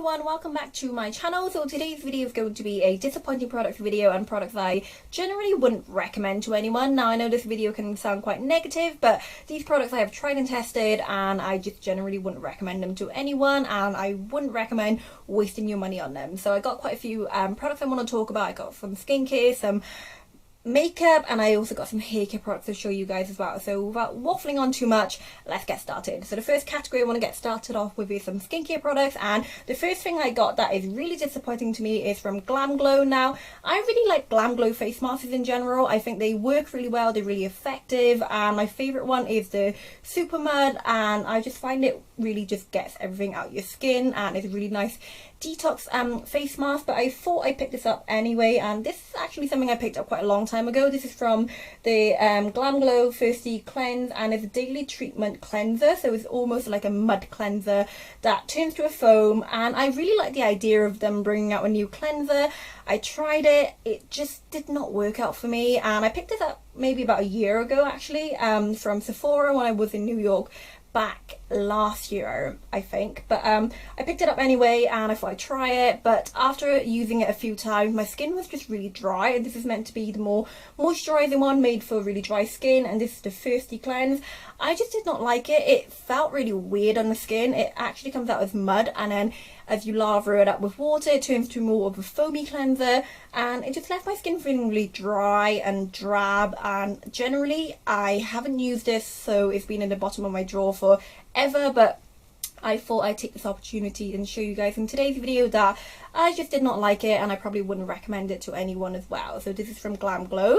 everyone, welcome back to my channel. So today's video is going to be a disappointing products video and products I generally wouldn't recommend to anyone. Now I know this video can sound quite negative, but these products I have tried and tested and I just generally wouldn't recommend them to anyone, and I wouldn't recommend wasting your money on them. So I got quite a few products I want to talk about. I got some skincare, some makeup, and I also got some hair care products to show you guys as well. So without waffling on too much, let's get started. So the first category I want to get started off with is some skincare products, and the first thing I got that is really disappointing to me is from Glam Glow. Now I really like Glam Glow face masks in general. I think they work really well, they're really effective, and my favorite one is the Super Mud, and I just find it really just gets everything out your skin, and it's a really nice detox face mask. But I thought I picked this up anyway, and this is actually something I picked up quite a long time ago. This is from the Glam Glow Thirsty Cleanse, and it's a daily treatment cleanser, so it's almost like a mud cleanser that turns to a foam, and I really like the idea of them bringing out a new cleanser. I tried it, it just did not work out for me, and I picked this up maybe about a year ago actually, from Sephora when I was in New York back last year I think. But I picked it up anyway and I thought I'd try it, but after using it a few times my skin was just really dry, and this is meant to be the more moisturizing one made for really dry skin, and this is the Thirsty Cleanse. I just did not like it. It felt really weird on the skin. It actually comes out as mud, and then as you lather it up with water it turns to more of a foamy cleanser, and it just left my skin feeling really dry and drab, and generally I haven't used this, so it's been in the bottom of my drawer forever, but I thought I'd take this opportunity and show you guys in today's video that I just did not like it, and I probably wouldn't recommend it to anyone as well. So this is from Glam Glow.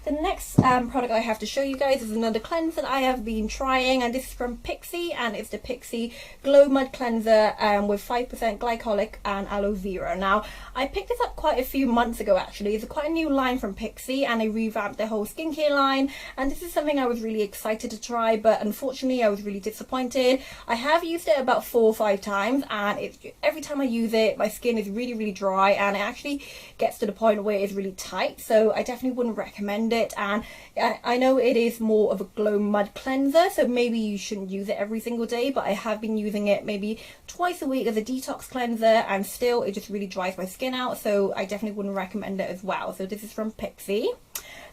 The next product I have to show you guys is another cleanser that I have been trying, and this is from Pixi, and it's the Pixi Glow Mud Cleanser with 5% glycolic and aloe vera. Now I picked this up quite a few months ago actually. It's quite a new line from Pixi, and they revamped their whole skincare line, and this is something I was really excited to try, but unfortunately I was really disappointed. I have used it about 4 or 5 times, and every time I use it my skin is really dry, and it actually gets to the point where it's really tight, so I definitely wouldn't recommend it. And I know it is more of a glow mud cleanser, so maybe you shouldn't use it every single day, but I have been using it maybe twice a week as a detox cleanser, and still it just really dries my skin out, so I definitely wouldn't recommend it as well. So this is from Pixi.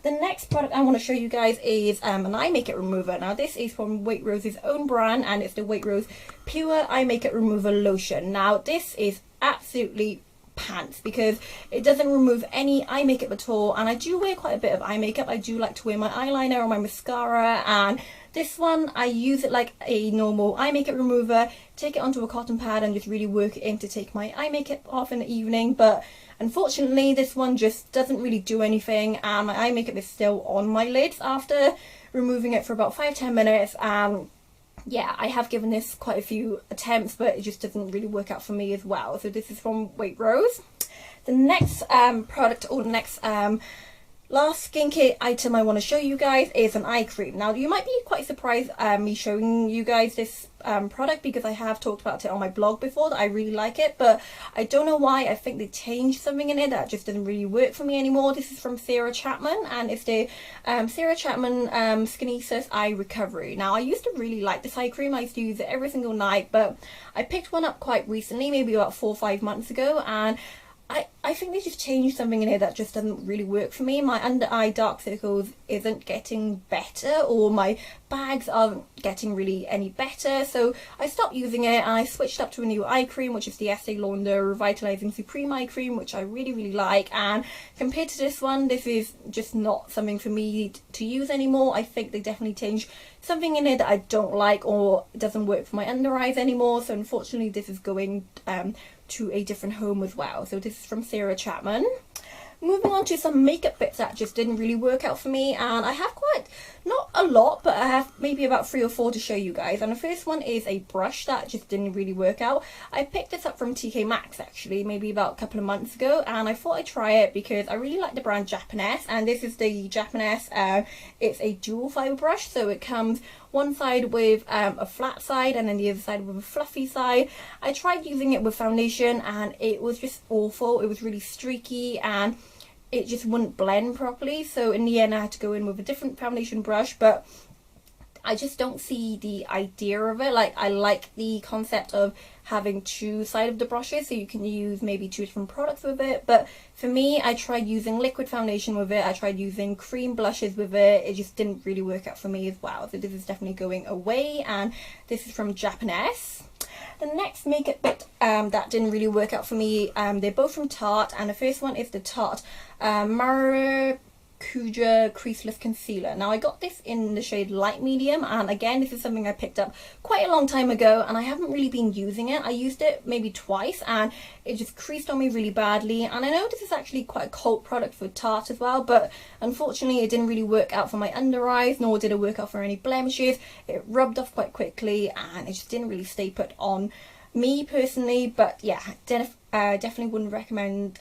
The next product I want to show you guys is an eye makeup remover. Now this is from Waitrose's own brand, and it's the Waitrose Pure Eye Makeup Remover Lotion. Now this is absolutely pants because it doesn't remove any eye makeup at all, and I do wear quite a bit of eye makeup. I do like to wear my eyeliner or my mascara, and this one I use it like a normal eye makeup remover, take it onto a cotton pad and just really work it in to take my eye makeup off in the evening. But unfortunately this one just doesn't really do anything, and my eye makeup is still on my lids after removing it for about 5-10 minutes. Yeah, I have given this quite a few attempts, but it just doesn't really work out for me as well. So this is from Waitrose. The next product, or the next last skincare item I want to show you guys is an eye cream. Now you might be quite surprised me showing you guys this product, because I have talked about it on my blog before that I really like it, but I don't know why. I think they changed something in it that just doesn't really work for me anymore. This is from Sarah Chapman, and it's the Sarah Chapman Skinesis Eye Recovery. Now I used to really like this eye cream. I used to use it every single night, but I picked one up quite recently, maybe about 4 or 5 months ago, and I think they just changed something in here that just doesn't really work for me. My under eye dark circles isn't getting better, or my bags aren't getting really any better, so I stopped using it and I switched up to a new eye cream, which is the Estee Lauder Revitalizing Supreme Eye Cream, which I really like. And compared to this one, this is just not something for me to use anymore. I think they definitely changed something in it that I don't like, or it doesn't work for my under eyes anymore, so unfortunately this is going to a different home as well. So this is from Sarah Chapman. Moving on to some makeup bits that just didn't really work out for me, and I have quite, not a lot, but I have maybe about 3 or 4 to show you guys. And the first one is a brush that just didn't really work out. I picked this up from TK Maxx actually maybe about a couple of months ago, and I thought I'd try it because I really like the brand Japanese, and this is the Japanese. It's a dual fiber brush, so it comes one side with a flat side and then the other side with a fluffy side. I tried using it with foundation and it was just awful. It was really streaky and it just wouldn't blend properly, so in the end I had to go in with a different foundation brush. But I just don't see the idea of it. Like, I like the concept of having two sides of the brushes so you can use maybe two different products with it, but for me, I tried using liquid foundation with it, I tried using cream blushes with it just didn't really work out for me as well. So this is definitely going away, and this is from Japanese. The next makeup bit that didn't really work out for me, they're both from Tarte, and the first one is the Tarte Maracuja Creaseless Concealer. Now I got this in the shade light medium, and again this is something I picked up quite a long time ago and I haven't really been using it. I used it maybe twice and it just creased on me really badly, and I know this is actually quite a cult product for Tarte as well, but unfortunately it didn't really work out for my under eyes, nor did it work out for any blemishes. It rubbed off quite quickly and it just didn't really stay put on me personally. But yeah, definitely wouldn't recommend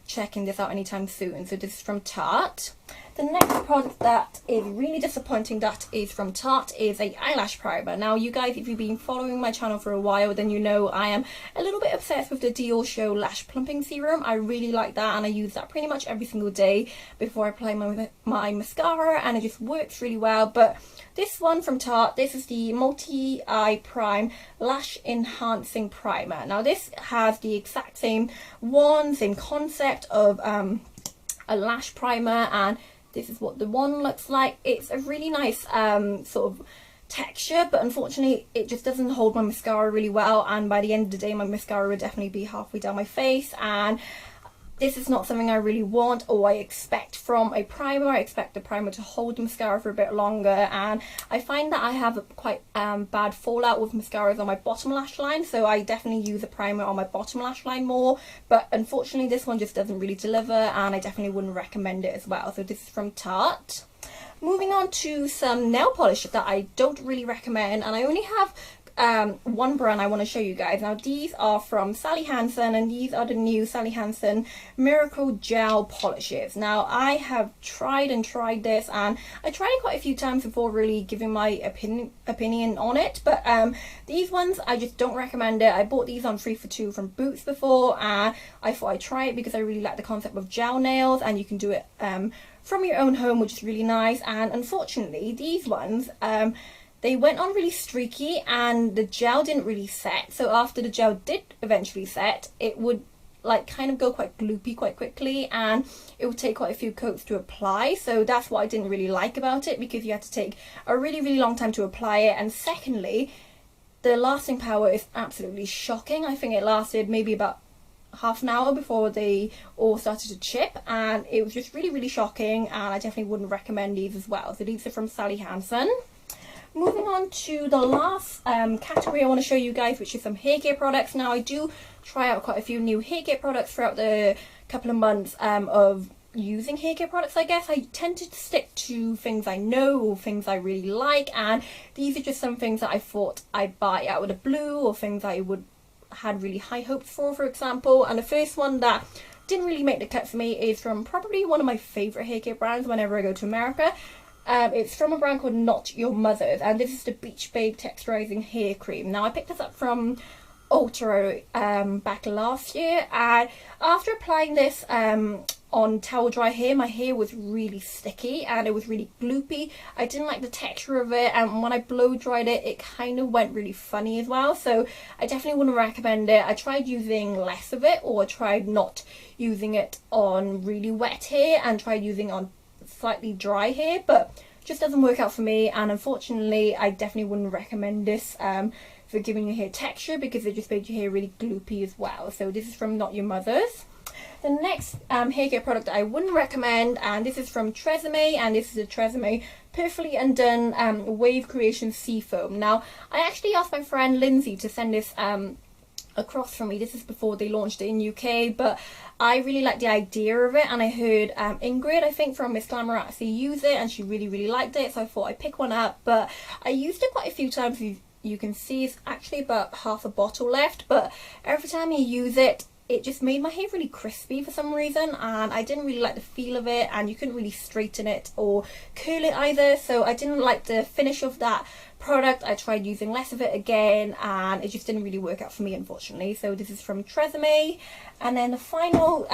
checking this out anytime soon. So this is from Tarte. The next product that is really disappointing that is from Tarte is a eyelash primer. Now you guys, if you've been following my channel for a while, then you know I am a little bit obsessed with the Dolce Lash Plumping Serum. I really like that and I use that pretty much every single day before I apply my mascara, and it just works really well. But this one from Tarte, this is the Multi-Eye Prime Lash Enhancing Primer. Now this has the exact same concept of a lash primer, and this is what the one looks like. It's a really nice sort of texture, but unfortunately it just doesn't hold my mascara really well, and by the end of the day my mascara would definitely be halfway down my face, and this is not something I really want or I expect from a primer. I expect the primer to hold the mascara for a bit longer, and I find that I have quite bad fallout with mascaras on my bottom lash line, so I definitely use a primer on my bottom lash line more, but unfortunately this one just doesn't really deliver, and I definitely wouldn't recommend it as well. So this is from Tarte. Moving on to some nail polish that I don't really recommend, and I only have one brand I want to show you guys. Now these are from Sally Hansen, and these are the new Sally Hansen Miracle Gel polishes. Now I have tried this, and I tried it quite a few times before really giving my opinion on it, but these ones I just don't recommend it. I bought these on 3 for 2 from Boots before, and I thought I'd try it because I really like the concept of gel nails, and you can do it from your own home, which is really nice. And unfortunately these ones they went on really streaky and the gel didn't really set. So after the gel did eventually set, it would like kind of go quite gloopy quite quickly, and it would take quite a few coats to apply. So that's what I didn't really like about it, because you had to take a really long time to apply it. And secondly, the lasting power is absolutely shocking. I think it lasted maybe about half an hour before they all started to chip, and it was just really shocking, and I definitely wouldn't recommend these as well. So these are from Sally Hansen. Moving on to the last category I want to show you guys, which is some hair care products. Now I do try out quite a few new hair care products throughout the couple of months of using hair care products, I guess. I tend to stick to things I know or things I really like, and these are just some things that I thought I'd buy out of the blue, or things I had really high hopes for example. And the first one that didn't really make the cut for me is from probably one of my favourite hair care brands whenever I go to America. It's from a brand called Not Your Mother's, and this is the Beach Babe Texturizing Hair Cream. Now I picked this up from Ultra back last year, and after applying this on towel dry hair, my hair was really sticky and it was really gloopy. I didn't like the texture of it, and when I blow dried it, it kind of went really funny as well. So I definitely wouldn't recommend it. I tried using less of it, or I tried not using it on really wet hair and tried using it on slightly dry hair, but just doesn't work out for me, and unfortunately I definitely wouldn't recommend this for giving your hair texture, because it just made your hair really gloopy as well. So this is from Not Your Mother's. The next hair care product I wouldn't recommend, and this is from Tresemme, and this is the Tresemme Perfectly Undone Wave Creation Seafoam. Now I actually asked my friend Lindsay to send this across from me. This is before they launched it in UK, but I really like the idea of it, and I heard Ingrid, I think from Miss Glamorazzi, use it, and she really liked it, so I thought I'd pick one up. But I used it quite a few times. You can see it's actually about half a bottle left, but every time you use it, it just made my hair really crispy for some reason, and I didn't really like the feel of it, and you couldn't really straighten it or curl it either, so I didn't like the finish of that product. I tried using less of it again, and it just didn't really work out for me, unfortunately. So this is from Tresemme. And then the final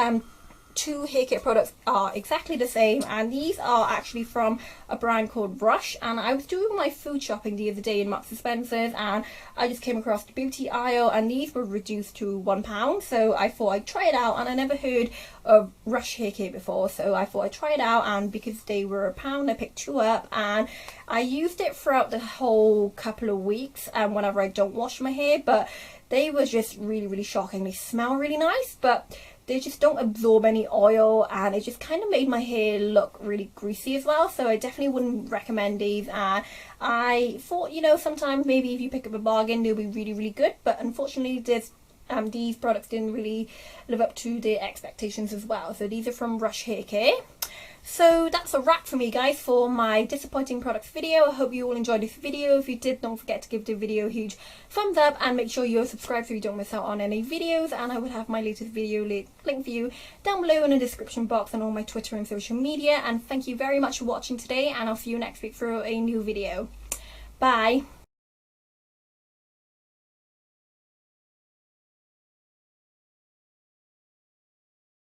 two hair care products are exactly the same, and these are actually from a brand called Brush. And I was doing my food shopping the other day in Marks and Spencer's, and I just came across the beauty aisle, and these were reduced to £1, so I thought I'd try it out. And I never heard of Brush hair care before, so I thought I'd try it out, and because they were £1 I picked two up, and I used it throughout the whole couple of weeks and whenever I don't wash my hair. But they were just really shocking. They smell really nice, but they just don't absorb any oil, and it just kind of made my hair look really greasy as well. So I definitely wouldn't recommend these. And I thought, you know, sometimes maybe if you pick up a bargain they'll be really good, but unfortunately these products didn't really live up to their expectations as well. So these are from Brush hair care. So that's a wrap for me, guys, for my disappointing products video. I hope you all enjoyed this video. If you did, don't forget to give the video a huge thumbs up, and make sure you're subscribed so you don't miss out on any videos. And I will have my latest video link for you down below in the description box and all my Twitter and social media. And thank you very much for watching today, and I'll see you next week for a new video. Bye.